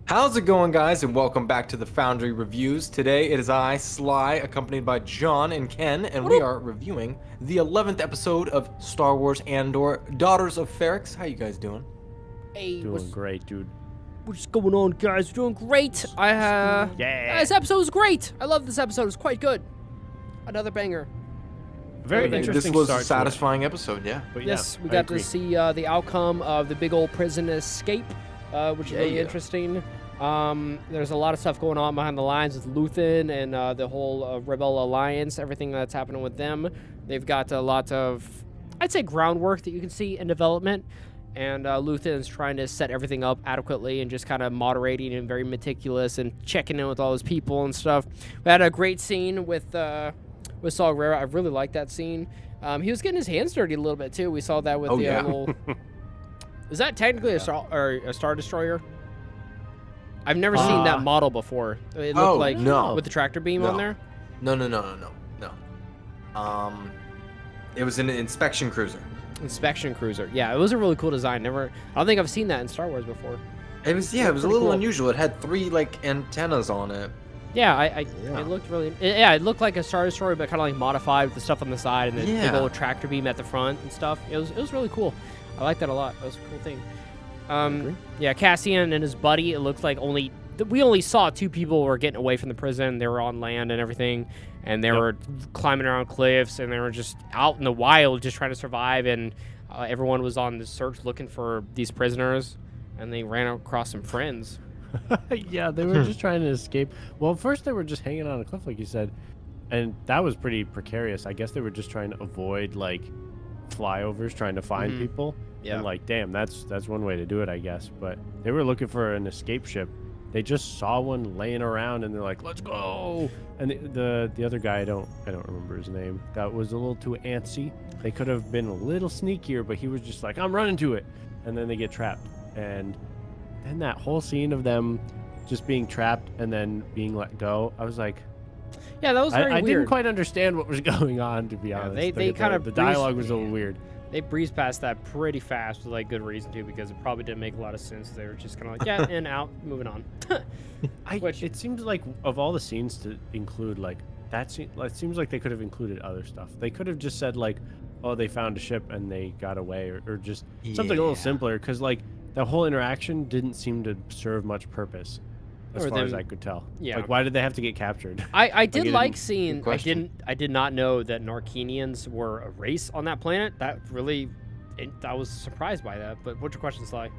How's it going, guys, and welcome back to the Foundry Reviews. Today it is I, Sly, accompanied by John and Ken, and we are reviewing the 11th episode of Star Wars Andor, Daughters of Ferrix. How you guys doing? Hey, Doing great, dude. what's going on, guys? We're doing great. Yeah. This episode was great. I love this episode. It's quite good. Another banger. Very This interesting This was start a to it. satisfying episode, yeah. But Yes, yeah, we I got agree. to see the outcome of the big old prison escape, which is really Yeah. interesting. There's a lot of stuff going on behind the lines with Luthen and the whole Rebel Alliance, everything that's happening with them. They've got a lot of, I'd say, groundwork that you can see in development. And Luthen's trying to set everything up adequately and just kind of moderating and very meticulous and checking in with all his people and stuff. We had a great scene with Saw Gerrera. I really liked that scene. He was getting his hands dirty a little bit too. We saw that with the yeah. little. Is that technically a Star Destroyer? I've never seen that model before. It looked like no. with the tractor beam on there. No. It was an inspection cruiser. Inspection cruiser. Yeah, it was a really cool design. I don't think I've seen that in Star Wars before. It was a Pretty little cool. unusual. It had three antennas on it. Yeah, Yeah. it looked really. It looked like a Star Destroyer, but kind of like modified with the stuff on the side and the big Yeah. old tractor beam at the front and stuff. It was really cool. I like that a lot. That was a cool thing. agree. Yeah, Cassian and his buddy. It looked like we only saw two people were getting away from the prison. They were on land and everything, and they were climbing around cliffs, and they were just out in the wild, just trying to survive. And everyone was on the search looking for these prisoners, and they ran across some friends. Yeah, they were just trying to escape. Well, first they were just hanging on a cliff, like you said, and that was pretty precarious. I guess they were just trying to avoid like flyovers, trying to find people. Yeah. And like, damn, that's one way to do it, I guess. But they were looking for an escape ship. They just saw one laying around, and they're like, "Let's go!" And the other guy, I don't remember his name. That was a little too antsy. They could have been a little sneakier, but he was just like, "I'm running to it," and then they get trapped. And then that whole scene of them just being trapped and then being let go, I was like, Yeah, that was very I weird. didn't quite understand what was going on, to be honest. they Like, kind of the dialogue breezed- was a little weird. They breezed past that pretty fast with like good reason to, because it probably didn't make a lot of sense. They were just kind of like, yeah, in, out, moving on. Which- It seems like of all the scenes to include, like it seems like they could have included other stuff. They could have just said like, oh, they found a ship and they got away, or just something a little Yeah. simpler, because like the whole interaction didn't seem to serve much purpose, as Or far as them- I could tell. yeah. Like, why did they have to get captured? I did it like didn't- seeing. good question. I did not know that Narkinians were a race on that planet. That really, I was surprised by that. But what's your question, Sly?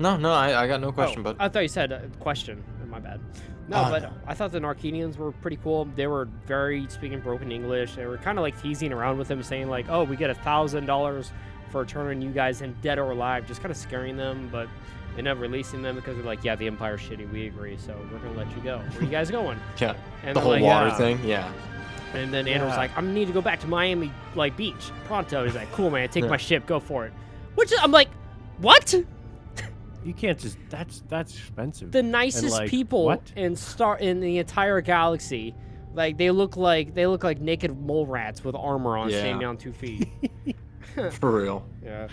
No, I got no question, Oh, but I thought you said question. My bad. No, Oh, but no. I thought the Narkinians were pretty cool. They were very speaking broken English. They were kind of like teasing around with them, saying like, "Oh, we get $1,000 for turning you guys in dead or alive," just kind of scaring them. But they ended up releasing them because they're like, "Yeah, the Empire's shitty. We agree. So we're gonna let you go. Where are you guys going?" yeah, And the they're whole like, water yeah. thing, yeah. And then Andor's Yeah. like, "I'm gonna need to go back to Miami, like beach, pronto." He's like, "Cool, man. Take Yeah. my ship. Go for it." Which I'm like, what? You can't just that's expensive. The nicest like, people what? in the entire galaxy, like they look like naked mole rats with armor on, Yeah. standing on 2 feet. For real. Yeah.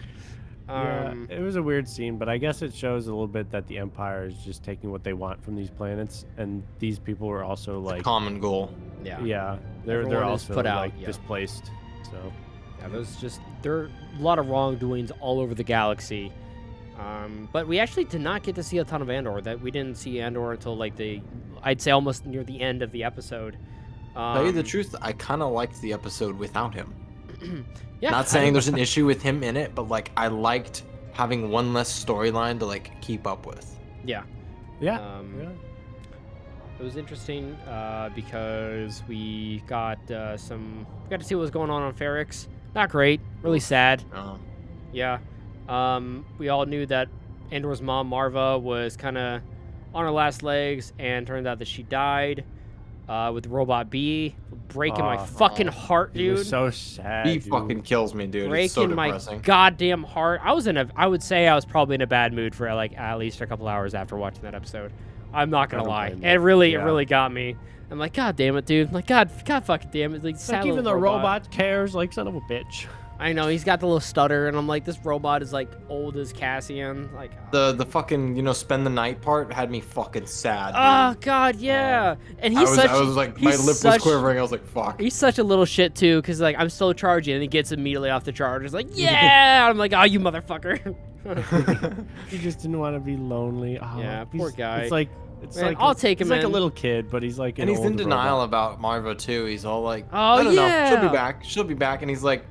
Yeah, it was a weird scene, but I guess it shows a little bit that the Empire is just taking what they want from these planets, and these people were also like, Common goal. Yeah. yeah, they're Everyone is also put out, like yeah. displaced. So Yeah, there are a lot of wrongdoings all over the galaxy. But we actually did not get to see a ton of Andor. That we didn't see Andor until like I'd say almost near the end of the episode. Tell you the truth, I kind of liked the episode without him. Yeah. Not saying there's an issue with him in it, but like I liked having one less storyline to like keep up with. Yeah. yeah, Yeah. It was interesting because we got to see what was going on Ferrix. Not great. Really sad. Yeah. We all knew that Andor's mom, Marva, was kind of on her last legs, and turned out that she died with Robot B. Breaking my Aw. fucking heart, It dude. was so sad. He dude. fucking kills me, dude. It's Breaking so my depressing. goddamn heart. I would say I was probably in a bad mood for like at least a couple hours after watching that episode. I'm not gonna I don't lie. blame It you. really Yeah. got me. I'm like, God damn it, dude. I'm like, God fucking damn it. Like, It's sad like even little the robot cares, like son of a bitch. I know, he's got the little stutter, and I'm like, this robot is like old as Cassian. Like, The fucking spend the night part had me fucking sad. oh Dude. God, yeah. And I he's was such. I was like my he's lip was such- quivering. I was like fuck. He's such a little shit too, because like I'm still charging, and he gets immediately off the charge. He's like, yeah. I'm like, oh, you motherfucker. He just didn't want to be lonely. Oh, Yeah, poor guy. It's like Man, I'll take him He's like a in. little kid, but he's like And he's in old denial robot. about Marva too. He's all like, Oh, I don't know, she'll yeah. be back. She'll be back. And he's like,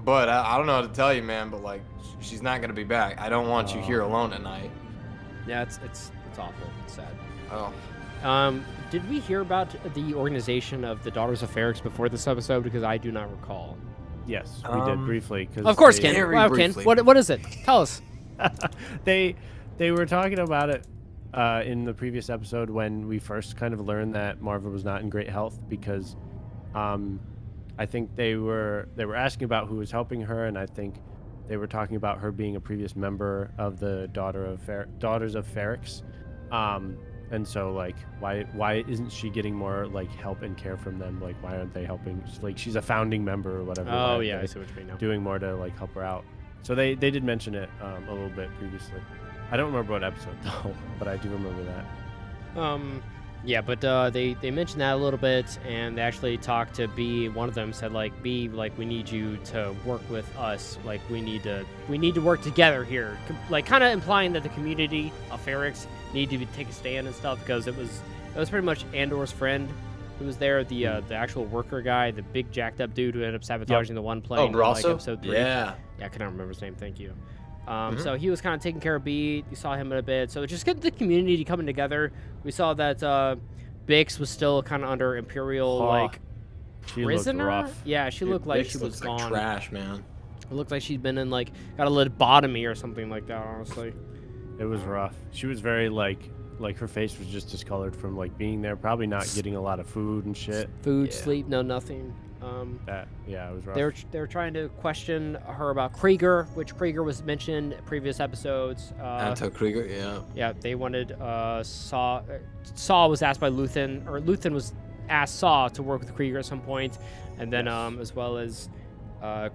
but I don't know how to tell you, man. But like, she's not gonna be back. I don't want you here alone at night. Yeah, it's awful. It's sad. Oh, Did we hear about the organization of the Daughters of Ferrix before this episode? Because I do not recall. Yes, we did briefly. Cause Of course, they, Ken. Very Wow, Ken. briefly. What is it? Tell us. they were talking about it in the previous episode when we first kind of learned that Marva was not in great health because I think they were asking about who was helping her, and I think they were talking about her being a previous member of the Daughters of Ferrix. And so like why isn't she getting more like help and care from them? Like why aren't they helping? Like she's a founding member or whatever. Why Oh aren't yeah, they I see what you mean now. doing more to like help her out. So they did mention it a little bit previously. I don't remember what episode though, but I do remember that. Yeah, but they mentioned that a little bit, and they actually talked to B. One of them said like, B, like we need you to work with us. Like we need to work together here. Like kind of implying that the community of Ferrix need to take a stand and stuff because it was pretty much Andor's friend who was there, the actual worker guy, the big jacked up dude who ended up sabotaging the one plane. oh, in, like, Grasso? episode 3. Yeah. Yeah, I cannot remember his name. Thank you. So he was kind of taking care of B. You saw him in a bit. So just get the community coming together. We saw that Bix was still kind of under Imperial like She looked prisoner. rough. Yeah, she Dude, looked like Bix she was looks like gone. trash, man. It looked like she'd been in like got a lobotomy or something like that. Honestly. It was rough. She was very like her face was just discolored from like being there, probably not getting a lot of food and shit. Food, Yeah. sleep, no nothing. It was rough. They were trying to question her about Krieger, which Krieger was mentioned in previous episodes. Anto Krieger, yeah. Yeah, they wanted Saw. Saw was asked by Luthen, or Luthen was asked Saw to work with Krieger at some point, and then as well as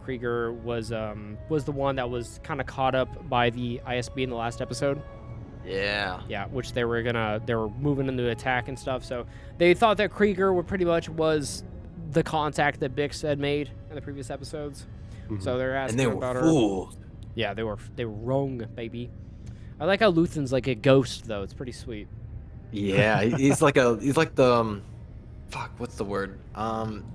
Krieger was the one that was kind of caught up by the ISB in the last episode. Yeah. Yeah, which they were moving into attack and stuff. So they thought that Krieger would pretty much was the contact that Bix had made in the previous episodes. So they're asking And they about were her. fooled. Yeah, they were wrong, baby. I like how Luthen's like a ghost though. It's pretty sweet. Yeah, he's like the fuck, what's the word?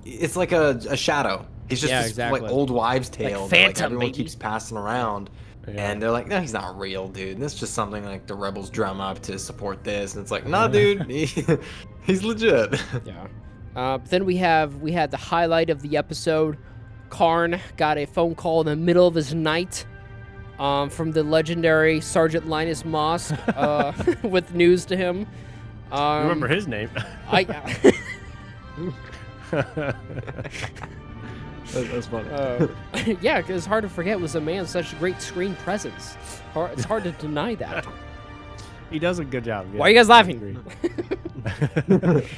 It's like a shadow. He's just Yeah, this exactly. like old wives' tale that like Phantom, everyone baby. keeps passing around. Yeah. And they're like, no, he's not real, dude. That's just something like the rebels drum up to support this. And it's like, nah, dude, he's legit. Yeah. Then we had the highlight of the episode. Karn got a phone call in the middle of his night from the legendary Sergeant Linus Mosk with news to him. Remember his name? That's funny. Yeah, 'cause it's hard to forget was a man with such great screen presence. It's hard to deny that. He does a good job. Why are you guys laughing? Agree.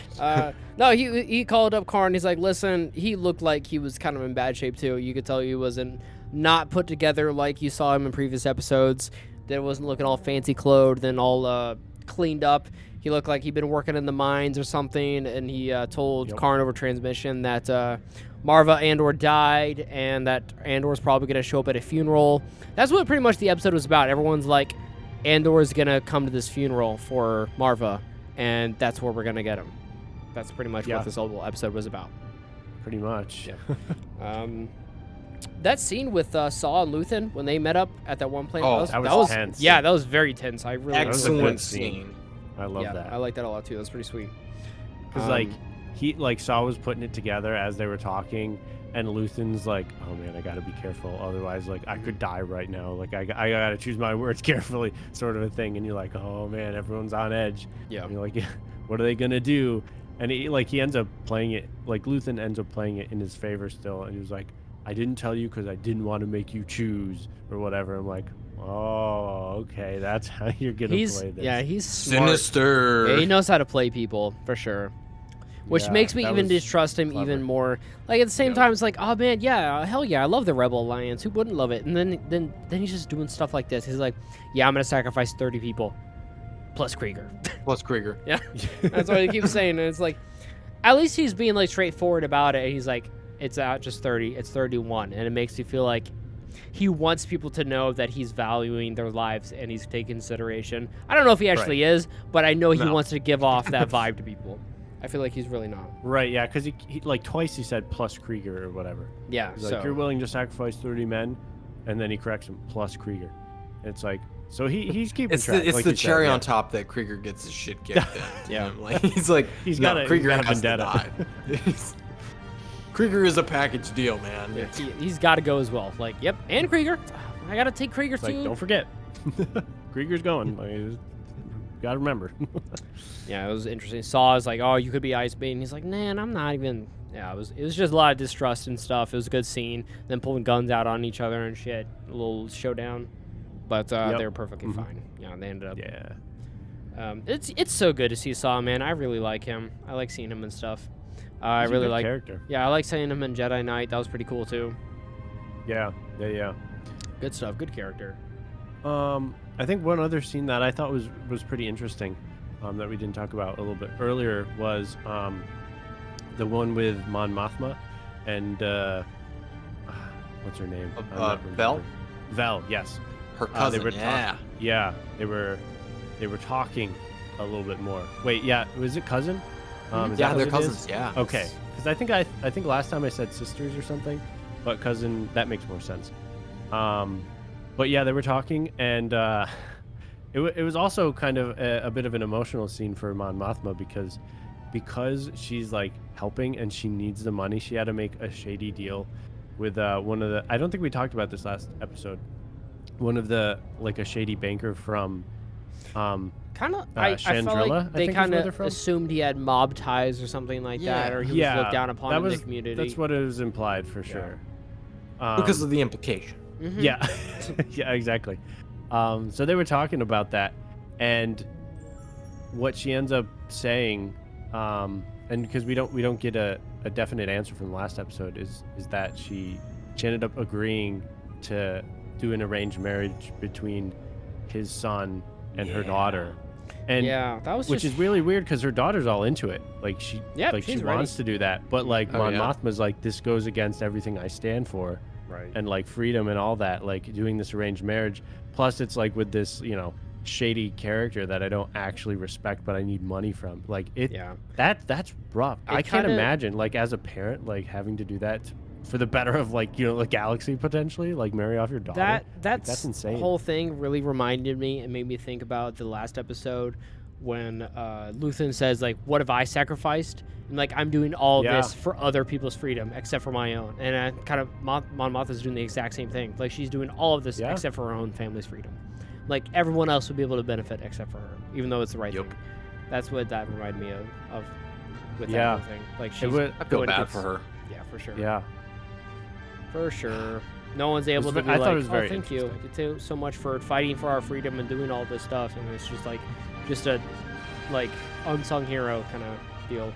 No, he called up Karn. He's like, listen, he looked like he was kind of in bad shape too. You could tell he wasn't not put together like you saw him in previous episodes. That wasn't looking all fancy clothed and all cleaned up. He looked like he'd been working in the mines or something, and he told Karn over transmission that Marva Andor died and that Andor's probably going to show up at a funeral. That's what pretty much the episode was about. Everyone's like, Andor's going to come to this funeral for Marva, and that's where we're going to get him. That's pretty much what this whole episode was about. Pretty much. Yeah. That scene with Saw and Luthen when they met up at that one plane. Oh, that was tense. Yeah, that was very tense. I really Excellent Excellent scene. scene. I love yeah, that. I like that a lot too. That's pretty sweet. Because like Saw was putting it together as they were talking, and Luthen's like, "Oh man, I gotta be careful, otherwise like I could die right now. Like I gotta choose my words carefully, sort of a thing." And you're like, "Oh man, everyone's on edge." Yeah. And you're like, "What are they gonna do?" And he ends up playing it like Luthen ends up playing it in his favor still, and he was like, "I didn't tell you because I didn't want to make you choose or whatever." I'm like, "Oh, okay, that's how you're gonna play this." Yeah, he's smart. Sinister. Yeah, he knows how to play people for sure. which Yeah, makes me that even was distrust him clever. even more. Like at the same Yep. time, it's like, oh man, yeah, hell yeah, I love the Rebel Alliance. Who wouldn't love it? And then he's just doing stuff like this. He's like, yeah, I'm gonna sacrifice 30 people, plus Krieger. Plus Krieger. Yeah, that's what he keeps saying. And it's like, at least he's being like straightforward about it. He's like, it's not just 30, it's 31, and it makes you feel like he wants people to know that he's valuing their lives and he's taking consideration. I don't know if he actually is, but I know he No. wants to give off that vibe to people. I feel like he's really not. Right, yeah, because he like twice he said plus Krieger or whatever. Yeah, He's so like, you're willing to sacrifice 30 men, and then he corrects him plus Krieger. It's like, so he's keeping It's track. the, it's like the you said, cherry yeah. on top that Krieger gets his shit kicked in. Yeah. Like he's like, He's no, got a- Krieger he's got a has to vendetta. die. Krieger is a package deal, man. yeah, he's got to go as well. Like, yep, and Krieger. I got to take Krieger It's too. like, don't forget, Krieger's going. Like, gotta remember. Yeah, it was interesting. Saw is like, oh, you could be Ice Bait, and he's like, man, I'm not even. Yeah, it was just a lot of distrust and stuff. It was a good scene. Then pulling guns out on each other and shit. A little showdown, but Yep. they were perfectly fine. Yeah, they ended up. Yeah. It's so good to see Saw, man. I really like him. I like seeing him and stuff. I He's a really good like. character. Yeah, I like seeing him in Jedi Knight. That was pretty cool too. Yeah. Good stuff. Good character. I think one other scene that I thought was pretty interesting, that we didn't talk about a little bit earlier was the one with Mon Mothma and what's her name? I'm not Vel? remembering. Vel, yes. Her cousin. They were yeah. Yeah, they were talking a little bit more. Wait, yeah, was it cousin? Is Yeah, that they're what it is? cousins. Yeah. Okay, because I think last time I said sisters or something, but cousin, that makes more sense. But yeah, they were talking, and it was also kind of a bit of an emotional scene for Mon Mothma because she's like helping and she needs the money. She had to make a shady deal with one of the. I don't think we talked about this last episode. One of the like a shady banker from. Kind of, I felt Chandrilla, like I they think is kind where they're of from. assumed he had mob ties or something like that, Yeah. or he was looked down upon that in was, the community. That's what it was implied for sure. Because of the implication. Mhm. Yeah, yeah, exactly. So they were talking about that, and what she ends up saying, and because we don't get a definite answer from the last episode, is that she ended up agreeing to do an arranged marriage between his son and her daughter, and Yeah, that was which just, is really weird because her daughter's all into it. Like she, Yep, like she she's ready. wants to do that, but like Oh, Mon yeah. Mothma's like, this goes against everything I stand for. right. And like freedom and all that, like doing this arranged marriage. Plus, it's like with this, shady character that I don't actually respect, but I need money from. Like it, Yeah. that's rough. I can't kinda- imagine like as a parent, like having to do that for the better of like the galaxy potentially, like marry off your daughter. That's insane. whole thing really reminded me and made me think about the last episode when Luthen says like, "What have I sacrificed?" And like, I'm doing all Yeah. this for other people's freedom except for my own. And I kind of Mon Mothma's doing the exact same thing. Like she's doing all of this Yeah. except for her own family's freedom. Like everyone else would be able to benefit except for her, even though it's the right Yep. thing. That's what that reminded me of with Yeah. that whole thing. Like she's would- I feel going bad against- for her. Yeah, for sure. Yeah, For sure. No one's able was to ve- be I like, thought it was oh, very thank you so much for fighting for our freedom and doing all this stuff. And it's just like, just a, like, unsung hero kind of deal.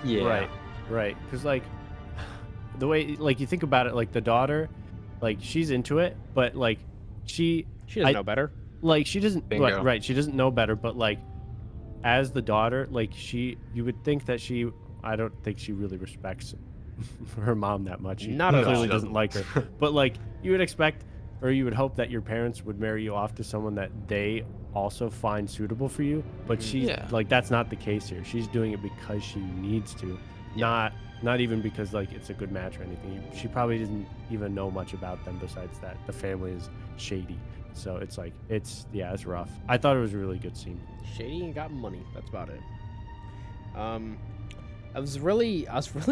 Yeah. right. Because like the way like you think about it, like the daughter, like she's into it, but like she She doesn't know better. like she doesn't Bingo. right, she doesn't know better, but like as the daughter, like you would think that I don't think she really respects her mom that much. She Not at all. clearly She doesn't like her. But like you would expect or you would hope that your parents would marry you off to someone that they also find suitable for you, but she's Yeah. like that's not the case here. She's doing it because she needs to, not even because like it's a good match or anything. She probably doesn't even know much about them besides that the family is shady. So it's like it's rough. I thought it was a really good scene. Shady and got money. That's about it. I was really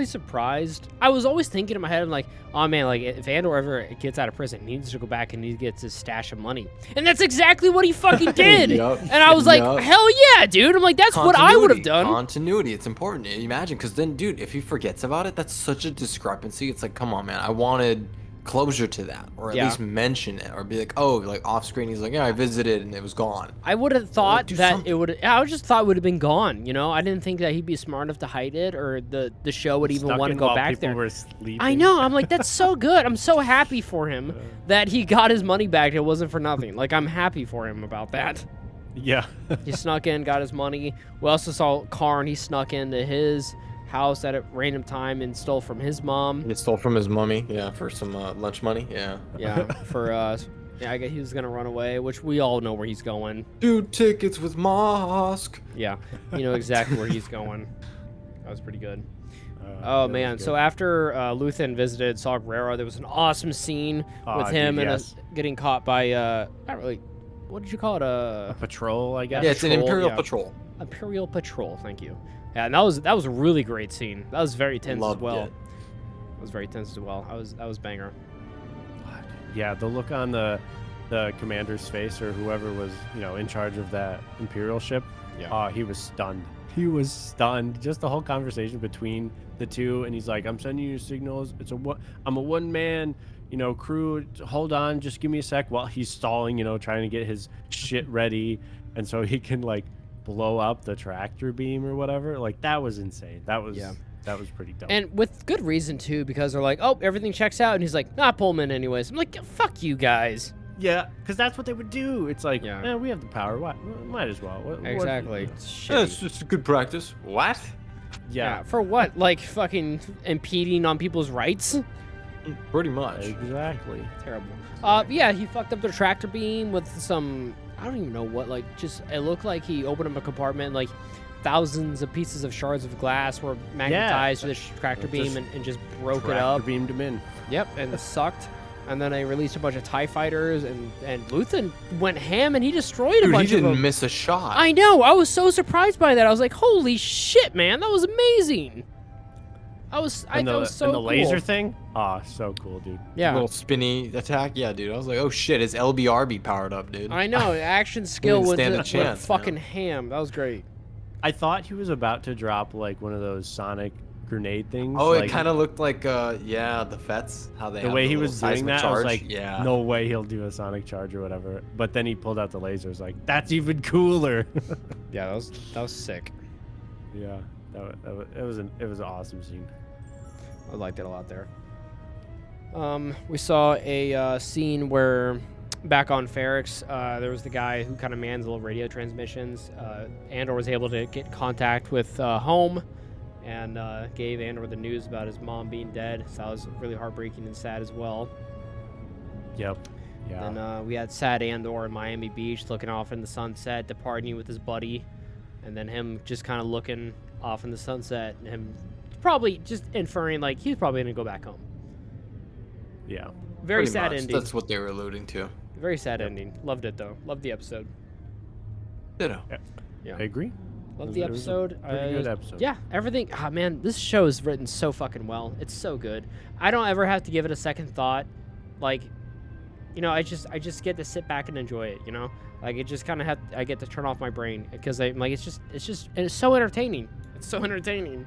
surprised. I was always thinking in my head, I'm like, oh man, like if Andor ever gets out of prison, he needs to go back and he gets his stash of money. And that's exactly what he fucking did. Yup, And I was like, yup. hell yeah, dude. I'm like, that's what I would have done. Continuity. It's important. Imagine, because then, dude, if he forgets about it, that's such a discrepancy. It's like, come on, man. I wanted closure to that, or at Yeah. least mention it, or be like, oh, like off screen, he's like, yeah, I visited and it was gone. I would have thought do that something. it would. I just thought it would have been gone. You know, I didn't think that he'd be smart enough to hide it, or the show would even Stuck want to in go while back people there. were sleeping. I know. I'm like, that's so good. I'm so happy for him that he got his money back. It wasn't for nothing. Like, I'm happy for him about that. Yeah. He snuck in, got his money. We also saw Karn. He snuck into his house at a random time and stole from his mom. He stole from his mummy, yeah, for some lunch money, yeah. Yeah, for yeah, I guess he was gonna run away, which we all know where he's going. 2 tickets with Mosk. Yeah, you know exactly where he's going. That was pretty good. That Oh was man, good. so after Luthen visited Saw Gerrera, there was an awesome scene with Aw, him dude, and yes. getting caught by not really. What did you call it? Patrol, I guess. Yeah, it's an Patrol, Imperial yeah. Patrol. Imperial Patrol. Thank you. Yeah, and that was a really great scene. That was very tense Loved as well. it. It was very tense as well. That was banger. Yeah, the look on the commander's face, or whoever was, in charge of that Imperial ship. Yeah. He was stunned. He was stunned. Just the whole conversation between the two, and he's like, "I'm sending you signals. I'm a one-man, crew. Hold on, just give me a sec." While he's stalling, trying to get his shit ready, and so he can like blow up the tractor beam or whatever. Like, that was insane. That was pretty dope. And with good reason too, because they're like, "Oh, everything checks out," and he's like, "Nah, pull him in anyways." I'm like, "Fuck you guys." yeah, because that's what they would do. It's like, Yeah. we have the power. Why? Might as well. Exactly. It's Yeah, shitty. it's just a good practice. What? Yeah, for what? Like fucking impeding on people's rights? Pretty much. Exactly. Terrible. Yeah, he fucked up the tractor beam with some, I don't even know what, like, just, it looked like he opened up a compartment, like, thousands of pieces of shards of glass were magnetized to the tractor beam and just broke it up. Beamed him in. Yep, and it sucked. And then they released a bunch of TIE fighters, and Luthen went ham, and he destroyed a Dude, he bunch of didn't them. miss a shot. I know. I was so surprised by that. I was like, "Holy shit, man! That was amazing." I was so and the laser cool. thing. Ah, so cool, dude. Yeah, Little spinny attack. Yeah, dude. I was like, oh shit, his LBRB powered up, dude. I know. Action skill didn't went, stand a went chance, fucking man. ham. That was great. I thought he was about to drop like one of those sonic grenade things. Oh, like, it kind of looked like, yeah, the Fets. How they the have way the he little was doing seismic that. I was charge. like, yeah. no way he'll do a sonic charge or whatever. But then he pulled out the lasers. Like, that's even cooler. Yeah, that was sick. Yeah, it was an awesome scene. I liked it a lot there. We saw a scene where back on Ferrix, there was the guy who kind of mans little radio transmissions. Andor was able to get contact with home and gave Andor the news about his mom being dead. So that was really heartbreaking and sad as well. Yep. Yeah. And we had sad Andor in Miami Beach looking off in the sunset, departing with his buddy. And then him just kind of looking off in the sunset and him probably just inferring like he's probably going to go back home. Yeah. Very Pretty sad much. ending. That's what they were alluding to. Very sad ending. Loved it though. Loved the episode. Ditto. Yeah. I agree. Loved It the was a episode. pretty good episode. Yeah, everything. Ah, man, this show is written so fucking well. It's so good. I don't ever have to give it a second thought. Like, I just get to sit back and enjoy it. Like it just kind of I get to turn off my brain because I'm like it's so entertaining. It's so entertaining.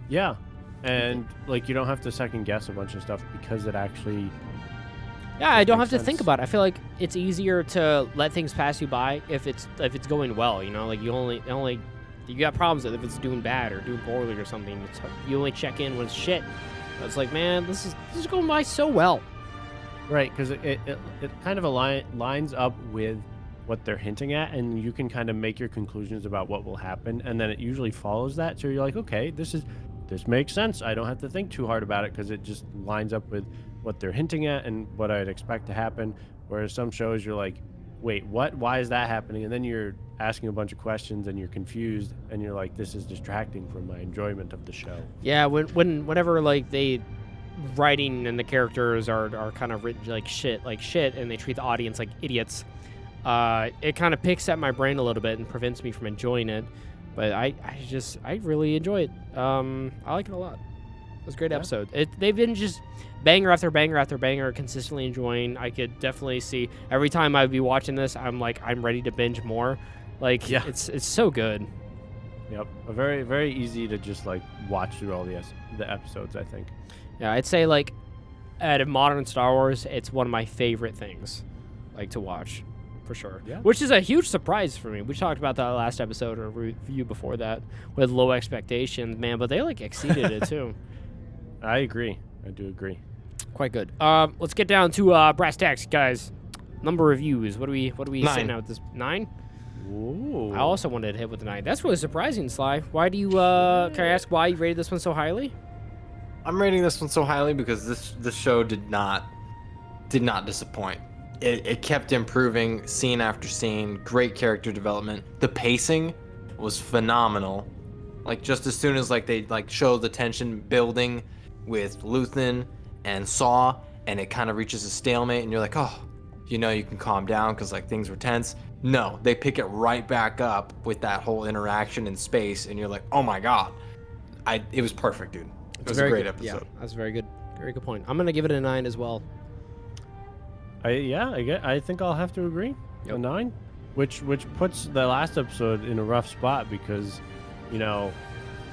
Yeah. And like, you don't have to second guess a bunch of stuff because it actually. Yeah, I don't have Makes to think sense. about it. I feel like it's easier to let things pass you by if it's going well. Like you got problems with it if it's doing bad or doing poorly or something. You only check in when it's shit. It's like, man, this is going by so well. Right, because it kind of lines up with what they're hinting at, and you can kind of make your conclusions about what will happen, and then it usually follows that. So you're like, okay, this makes sense. I don't have to think too hard about it because it just lines up with what they're hinting at and what I'd expect to happen. Whereas some shows, you're like, wait, what? Why is that happening? And then you're asking a bunch of questions and you're confused, and you're like, this is distracting from my enjoyment of the show. Yeah, whenever like they writing and the characters are kind of written like shit, and they treat the audience like idiots, it kind of picks at my brain a little bit and prevents me from enjoying it. But I really enjoy it. I like it a lot. It was a great episode. They've been just banger after banger after banger, consistently enjoying. I could definitely see every time I'd be watching this, I'm ready to binge more. Like, Yeah. it's so good. Yep, a very, very easy to just like watch through all the episodes, I think. Yeah, I'd say like out of modern Star Wars, it's one of my favorite things, like, to watch, for sure. Yeah. Which is a huge surprise for me. We talked about that last episode or review before that with low expectations, man, but they, like, exceeded it, too. I agree. I do agree. Quite good. Let's get down to brass tacks, guys. Number of views. What do we 9. say now with this? 9? Ooh. I also wanted to hit with the 9. That's really surprising, Sly. Why do you, can I ask why you rated this one so highly? I'm rating this one so highly because this show did not disappoint. It kept improving scene after scene. Great character development. The pacing was phenomenal. Like, just as soon as they show the tension building with Luthen and Saw, and it kind of reaches a stalemate, and you're like, oh, you can calm down because things were tense. No, they pick it right back up with that whole interaction in space, and you're like, oh my god, it was perfect, dude. It was a great episode. Yeah, that's a very good point. I'm gonna give it a 9 as well. I think I'll have to agree. Yep. A 9, which puts the last episode in a rough spot because,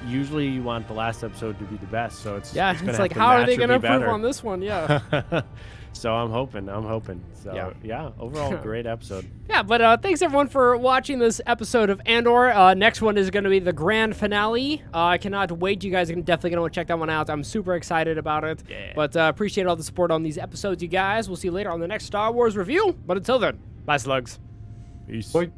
usually you want the last episode to be the best. So it's Yeah, gonna it's have like, to how are they naturally gonna be improve better. on this one? Yeah. So I'm hoping. So yeah, overall great episode. Yeah, but thanks everyone for watching this episode of Andor. Next one is going to be the grand finale. I cannot wait. You guys are definitely going to want to check that one out. I'm super excited about it. Yeah. But appreciate all the support on these episodes, you guys. We'll see you later on the next Star Wars review. But until then, bye, slugs. Peace. Bye.